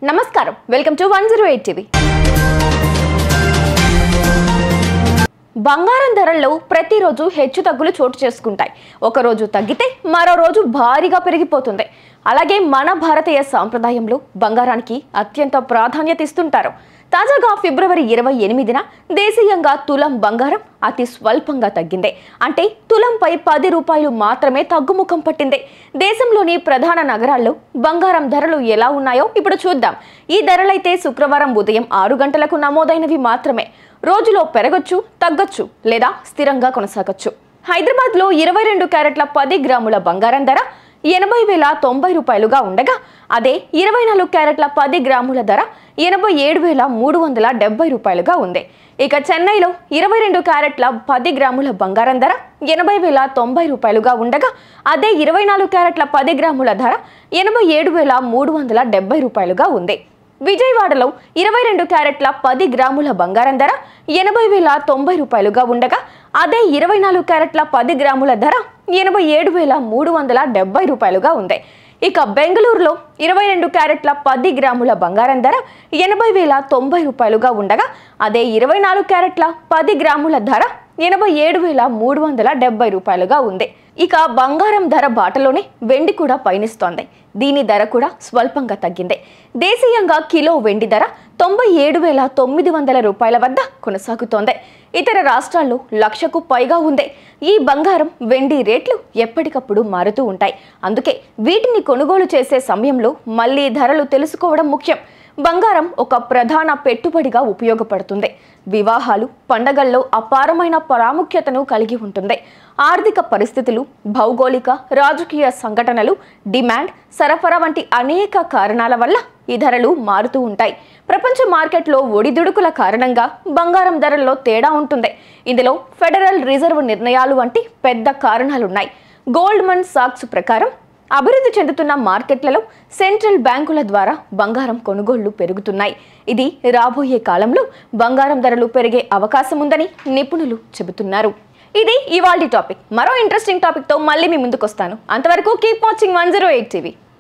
నమస్కారం welcome to 108 TV బంగారం ధరల్లో ప్రతిరోజు హెచ్చుతగ్గులు చోటు చేసుకుంటాయి. ఒక రోజు తగ్గితే మరో రోజు భారీగా పెరిగిపోతుంది. అలాగే మన భారతీయ సాంప్రదాయంలో బంగారానికి అత్యంత ప్రాధాన్యత ఇస్తుంటారు. తాజాగా ఫిబ్రవరి 28న దేశీయంగా తులం బంగారం అతి స్వల్పంగా తగ్గింది. అంటే తులంపై 10 రూపాయలు మాత్రమే తగ్గుముఖం పట్టింది. దేశంలోని ప్రధాన నగరాల్లో బంగారం ధరలు ఎలా ఉన్నాయో ఇప్పుడు చూద్దాం. ఈ ధరలైతే శుక్రవారం ఉదయం 6 గంటలకు నమోదైనవి మాత్రమే. రోజులో పెరగొచ్చు, తగ్గొచ్చు లేదా స్థిరంగా కొనసాగొచ్చు. హైదరాబాద్లో 22 క్యారెట్ల 10 గ్రాముల బంగారం ధర 80,090 రూపాయలుగా ఉండగా, అదే 24 క్యారెట్ల 10 గ్రాముల ధర 87,370 రూపాయలుగా ఉంది. ఇక చెన్నైలో 22 క్యారెట్ల 10 గ్రాముల బంగారం ధర 80,090 రూపాయలుగా ఉండగా, అదే 24 క్యారెట్ల 10 గ్రాముల ధర 87,370 రూపాయలుగా ఉంది. విజయవాడలో 22 క్యారెట్ల 10 గ్రాముల బంగారం ధర 80,090 రూపాయలుగా ఉండగా, అదే 24 క్యారెట్ల 10 గ్రాముల ధర 87,370 రూపాయలుగా ఉంది. ఇక బెంగళూరులో 22 క్యారెట్ల 10 గ్రాముల బంగారం ధర 80,090 రూపాయలుగా ఉండగా, అదే 24 క్యారెట్ల 10 గ్రాముల ధర 87,370 రూపాయలుగా ఉంది. ఇక బంగారం ధర బాటలోనే వెండి కూడా పయనిస్తోంది. దీని ధర కూడా స్వల్పంగా తగ్గింది. దేశీయంగా కిలో వెండి ధర 97,900 రూపాయల వద్ద కొనసాగుతోంది. ఇతర రాష్ట్రాల్లో 1,00,000కు పైగా ఉంది. ఈ బంగారం వెండి రేట్లు ఎప్పటికప్పుడు మారుతూ ఉంటాయి. అందుకే వీటిని కొనుగోలు చేసే సమయంలో మళ్ళీ ధరలు తెలుసుకోవడం ముఖ్యం. బంగారం ఒక ప్రధాన పెట్టుబడిగా ఉపయోగపడుతుంది. వివాహాలు, పండగల్లో అపారమైన ప్రాముఖ్యతను కలిగి ఉంటుంది. ఆర్థిక పరిస్థితులు, భౌగోళిక, రాజకీయ సంఘటనలు, డిమాండ్, సరఫరా వంటి అనేక కారణాల వల్ల ఈ ధరలు మారుతూ ఉంటాయి. ప్రపంచ మార్కెట్లో ఒడిదుడుకుల కారణంగా బంగారం ధరల్లో తేడా ఉంటుంది. ఇందులో ఫెడరల్ రిజర్వ్ నిర్ణయాలు వంటి పెద్ద కారణాలున్నాయి. గోల్డ్మన్ సాక్స్ ప్రకారం అభివృద్ధి చెందుతున్న మార్కెట్లలో సెంట్రల్ బ్యాంకుల ద్వారా బంగారం కొనుగోళ్లు పెరుగుతున్నాయి. ఇది రాబోయే కాలంలో బంగారం ధరలు పెరిగే అవకాశం ఉందని నిపుణులు చెబుతున్నారు. ఇది ఇవాల్టి టాపిక్. మరో ఇంట్రెస్టింగ్ టాపిక్ తో మళ్ళీ మీ ముందుకు వస్తాను. అంతవరకు కీప్ వాచింగ్ 108 టీవీ.